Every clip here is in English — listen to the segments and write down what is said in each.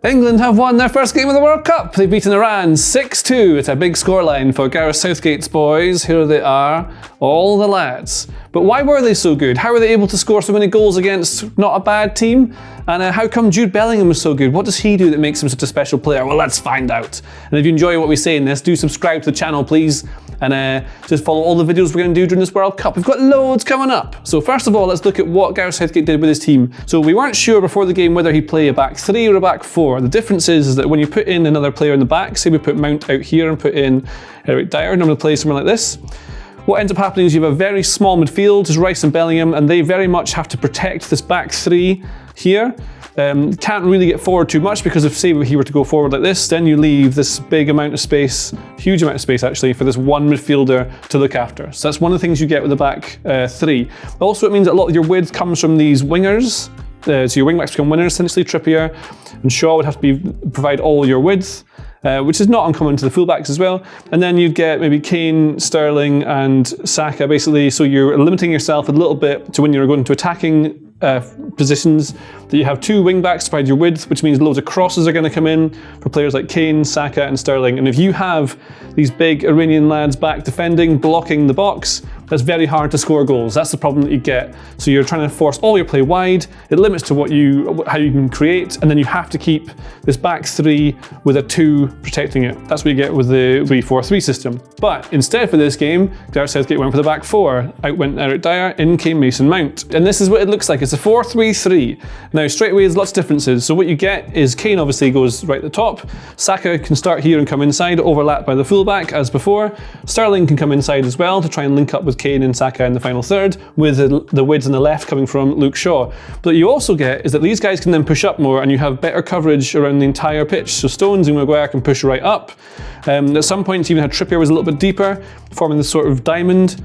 England have won their first game of the World Cup. They've beaten Iran 6-2. It's a big scoreline for Gareth Southgate's boys. Here they are, all the lads. But why were they so good? How were they able to score so many goals against not a bad team? And how come Jude Bellingham was so good? What does he do that makes him such a special player? Well, let's find out. And if you enjoy what we say in this, do subscribe to the channel, please. And just follow all the videos we're going to do during this World Cup. We've got loads coming up. So first of all, let's look at what Gareth Southgate did with his team. So we weren't sure before the game whether he'd play a back three or a back four. The difference is that when you put in another player in the back, say we put Mount out here and put in Eric Dyer, normally play somewhere like this. What ends up happening is you have a very small midfield, just Rice and Bellingham, and they very much have to protect this back three here. Can't really get forward too much because if, say, he were to go forward like this, then you leave this big amount of space, huge amount of space actually, for this one midfielder to look after. So that's one of the things you get with the back three. Also, it means that a lot of your width comes from these wingers. So your wing backs become winners, essentially. Trippier and Shaw would have to provide all your width, which is not uncommon to the fullbacks as well. And then you'd get maybe Kane, Sterling and Saka basically, so you're limiting yourself a little bit to when you're going to attacking positions, that you have two wing backs to provide your width, which means loads of crosses are going to come in for players like Kane, Saka and Sterling. And if you have these big Iranian lads back defending, blocking the box, that's very hard to score goals. That's the problem that you get. So you're trying to force all your play wide, it limits to how you can create, and then you have to keep this back three with a two protecting it. That's what you get with the 3-4-3 system. But instead for this game, Gareth Southgate went for the back four. Out went Eric Dyer, in came Mason Mount. And this is what it looks like. It's a 4-3-3. Now straight away there's lots of differences. So what you get is Kane obviously goes right at the top. Saka can start here and come inside, overlapped by the fullback as before. Sterling can come inside as well to try and link up with Kane and Saka in the final third, with the width on the left coming from Luke Shaw. But you also get is that these guys can then push up more and you have better coverage around the entire pitch. So Stones and Maguire can push right up. At some points even had Trippier was a little bit deeper, forming this sort of diamond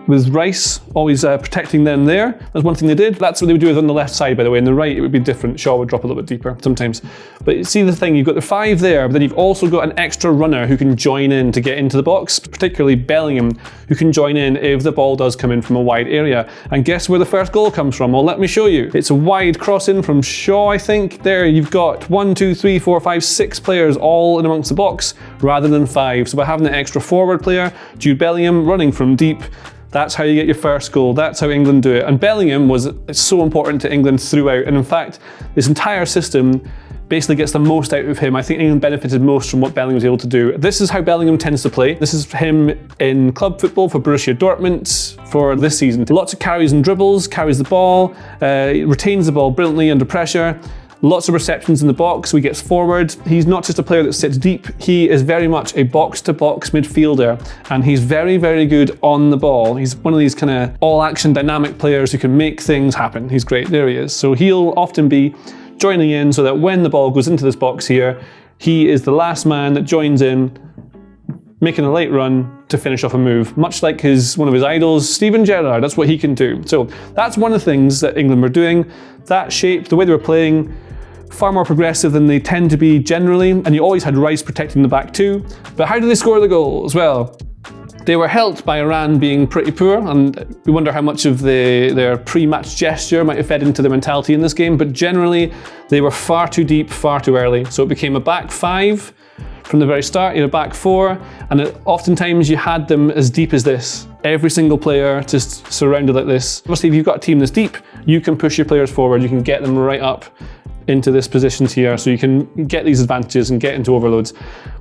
with Rice always protecting them there. That's one thing they did. That's what they would do on the left side, by the way. On the right, it would be different. Shaw would drop a little bit deeper sometimes. But you see the thing, you've got the five there, but then you've also got an extra runner who can join in to get into the box, particularly Bellingham, who can join in if the ball does come in from a wide area. And guess where the first goal comes from? Well, let me show you. It's a wide cross in from Shaw, I think. There, you've got 1, 2, 3, 4, 5, 6 players all in amongst the box rather than 5. So by having an extra forward player, Jude Bellingham running from deep, that's how you get your first goal. That's how England do it. And Bellingham was so important to England throughout. And in fact, this entire system basically gets the most out of him. I think England benefited most from what Bellingham was able to do. This is how Bellingham tends to play. This is him in club football for Borussia Dortmund for this season. Lots of carries and dribbles, carries the ball, retains the ball brilliantly under pressure. Lots of receptions in the box, so he gets forward. He's not just a player that sits deep, he is very much a box-to-box midfielder, and he's very, very good on the ball. He's one of these kind of all-action dynamic players who can make things happen. He's great, there he is. So he'll often be joining in so that when the ball goes into this box here, he is the last man that joins in, making a late run to finish off a move, much like one of his idols, Steven Gerrard. That's what he can do. So that's one of the things that England were doing. That shape, the way they were playing, far more progressive than they tend to be generally, and you always had Rice protecting the back too. But how did they score the goals? Well, they were helped by Iran being pretty poor, and we wonder how much of their pre-match gesture might have fed into their mentality in this game, but generally they were far too deep, far too early. So it became a back five from the very start, you had a back four, and oftentimes you had them as deep as this. Every single player just surrounded like this. Obviously, if you've got a team that's deep, you can push your players forward, you can get them right up into this positions here, so you can get these advantages and get into overloads.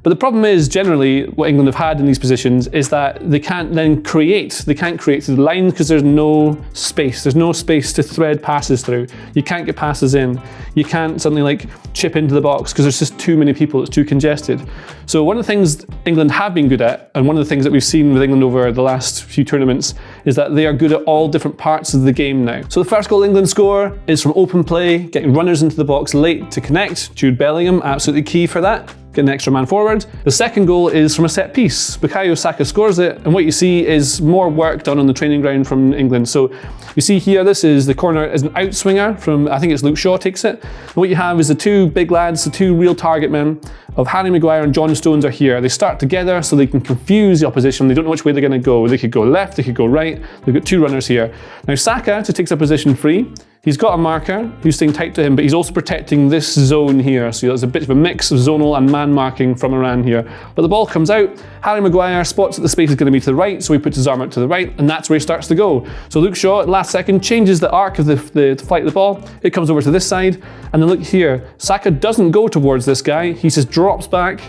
But the problem is, generally, what England have had in these positions is that they can't then create. They can't create through the lines because there's no space. There's no space to thread passes through. You can't get passes in. You can't suddenly like chip into the box because there's just too many people. It's too congested. So one of the things England have been good at, and one of the things that we've seen with England over the last few tournaments, is that they are good at all different parts of the game now. So the first goal England score is from open play, getting runners into the box late to connect. Jude Bellingham, absolutely key for that. Get an extra man forward. The second goal is from a set piece. Bukayo Saka scores it, and what you see is more work done on the training ground from England. So you see here, this is the corner as an outswinger from, I think it's Luke Shaw takes it. And what you have is the two big lads, the two real target men of Harry Maguire and John Stones are here. They start together so they can confuse the opposition. They don't know which way they're going to go. They could go left, they could go right. They've got two runners here. Now Saka just takes a position free. He's got a marker who's staying tight to him, but he's also protecting this zone here. So there's a bit of a mix of zonal and man marking from Iran here. But the ball comes out, Harry Maguire spots that the space is going to be to the right, so he puts his arm out to the right, and that's where he starts to go. So Luke Shaw, at last second, changes the arc of the flight of the ball. It comes over to this side, and then look here. Saka doesn't go towards this guy. He just drops back,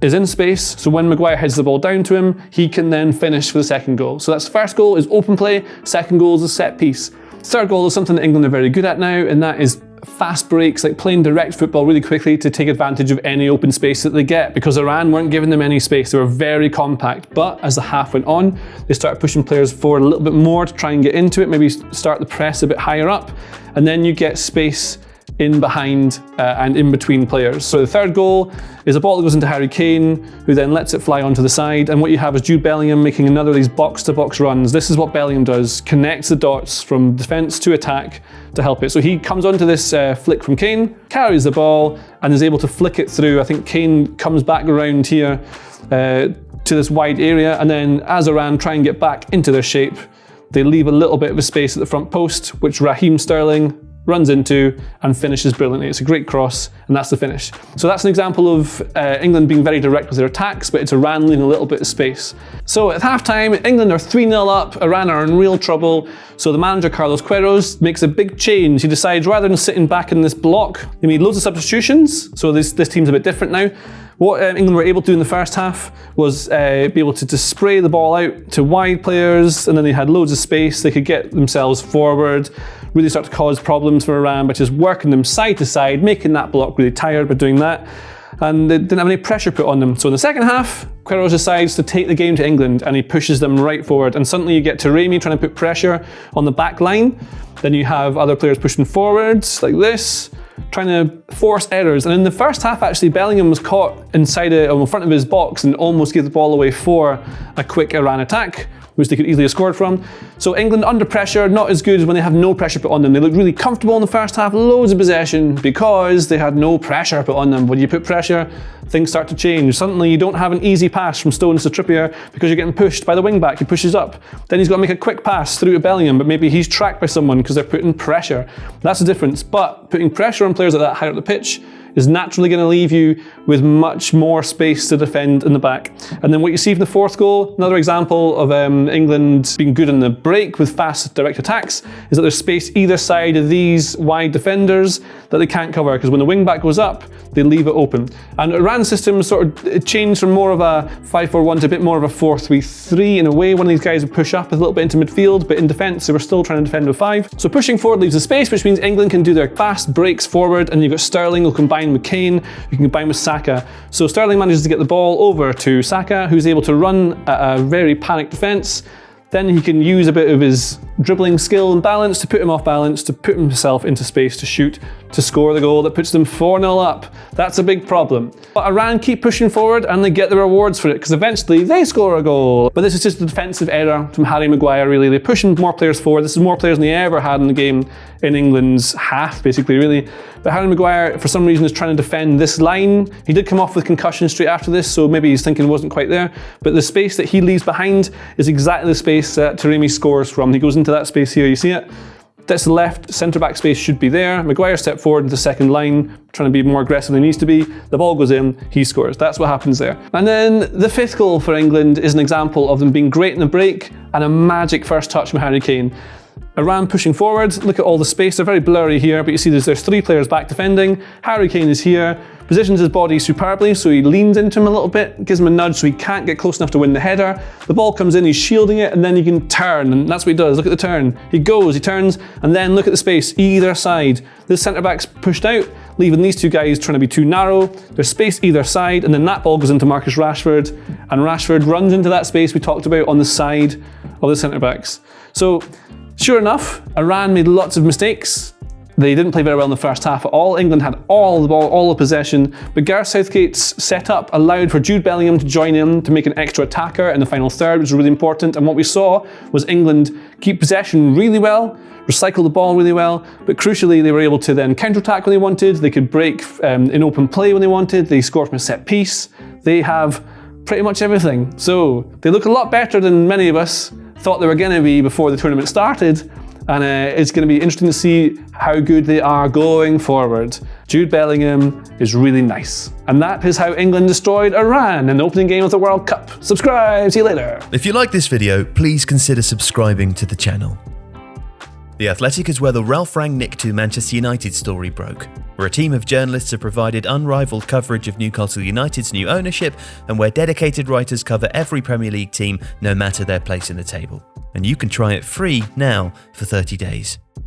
is in space, so when Maguire heads the ball down to him, he can then finish for the second goal. So that's first goal is open play, second goal is a set piece. Third goal is something that England are very good at now, and that is fast breaks, like playing direct football really quickly to take advantage of any open space that they get, because Iran weren't giving them any space. They were very compact, but as the half went on, they started pushing players forward a little bit more to try and get into it, maybe start the press a bit higher up, and then you get space in behind and in between players. So the third goal is a ball that goes into Harry Kane, who then lets it fly onto the side, and what you have is Jude Bellingham making another of these box-to-box runs. This is what Bellingham does, connects the dots from defence to attack to help it. So he comes onto this flick from Kane, carries the ball, and is able to flick it through. I think Kane comes back around here to this wide area, and then as Iran try and get back into their shape, they leave a little bit of a space at the front post, which Raheem Sterling runs into and finishes brilliantly. It's a great cross, and that's the finish. So that's an example of England being very direct with their attacks, but it's Iran leaving a little bit of space. So at halftime, England are 3-0 up, Iran are in real trouble. So the manager, Carlos Queiroz, makes a big change. He decides rather than sitting back in this block, he made loads of substitutions. So this team's a bit different now. What England were able to do in the first half was be able to just spray the ball out to wide players, and then they had loads of space. They could get themselves forward, really start to cause problems for Iran by just working them side to side, making that block really tired by doing that. And they didn't have any pressure put on them. So in the second half, Queiroz decides to take the game to England, and he pushes them right forward. And suddenly you get Taremi trying to put pressure on the back line. Then you have other players pushing forwards like this, trying to force errors. And in the first half, actually, Bellingham was caught inside in front of his box and almost gave the ball away for a quick Iran attack, which they could easily have scored from. So England under pressure, not as good as when they have no pressure put on them. They looked really comfortable in the first half, loads of possession, because they had no pressure put on them. When you put pressure, things start to change. Suddenly you don't have an easy pass from Stones to Trippier because you're getting pushed by the wing back. He pushes up. Then he's got to make a quick pass through to Bellingham, but maybe he's tracked by someone because they're putting pressure. That's the difference. But putting pressure on players like that higher up the pitch is naturally going to leave you with much more space to defend in the back. And then what you see from the fourth goal, another example of England being good in the break with fast direct attacks, is that there's space either side of these wide defenders that they can't cover, because when the wing back goes up, they leave it open. And Iran's system it changed from more of a 5-4-1 to a bit more of a 4-3-3 in a way. One of these guys would push up a little bit into midfield, but in defence they were still trying to defend with 5. So pushing forward leaves a space, which means England can do their fast breaks forward, and you've got Sterling who'll combine with Kane, you can combine with Saka. So Sterling manages to get the ball over to Saka, who's able to run at a very panicked defence. Then he can use a bit of his dribbling skill and balance to put him off balance, to put himself into space to shoot, to score the goal that puts them 4-0 up. That's a big problem. But Iran keep pushing forward and they get the rewards for it, because eventually they score a goal. But this is just a defensive error from Harry Maguire, really. They're pushing more players forward. This is more players than they ever had in the game, in England's half, basically, really. But Harry Maguire, for some reason, is trying to defend this line. He did come off with concussion straight after this, so maybe his thinking wasn't quite there. But the space that he leaves behind is exactly the space that Taremi scores from. He goes into that space here, you see it? That's the left centre-back space should be there. Maguire stepped forward into the second line, trying to be more aggressive than he needs to be. The ball goes in, he scores. That's what happens there. And then the fifth goal for England is an example of them being great in the break and a magic first touch from Harry Kane. Iran pushing forward, look at all the space, they're very blurry here, but you see there's 3 players back defending. Harry Kane is here, positions his body superbly, so he leans into him a little bit, gives him a nudge so he can't get close enough to win the header. The ball comes in, he's shielding it, and then he can turn, and that's what he does. Look at the turn. He goes, he turns, and then look at the space either side. This centre-back's pushed out, leaving these 2 guys trying to be too narrow. There's space either side, and then that ball goes into Marcus Rashford, and Rashford runs into that space we talked about on the side of the centre-backs. So, sure enough, Iran made lots of mistakes. They didn't play very well in the first half at all. England had all the ball, all the possession, but Gareth Southgate's setup allowed for Jude Bellingham to join in to make an extra attacker in the final third, which was really important. And what we saw was England keep possession really well, recycle the ball really well, but crucially they were able to then counter-attack when they wanted. They could break in open play when they wanted. They scored from a set piece. They have pretty much everything. So they look a lot better than many of us thought they were going to be before the tournament started, and it's going to be interesting to see how good they are going forward. Jude Bellingham is really nice. And that is how England destroyed Iran in the opening game of the World Cup. Subscribe, see you later. If you like this video, please consider subscribing to the channel. The Athletic is where the Ralph Rangnick to Manchester United story broke, where a team of journalists have provided unrivaled coverage of Newcastle United's new ownership, and where dedicated writers cover every Premier League team no matter their place in the table. And you can try it free now for 30 days.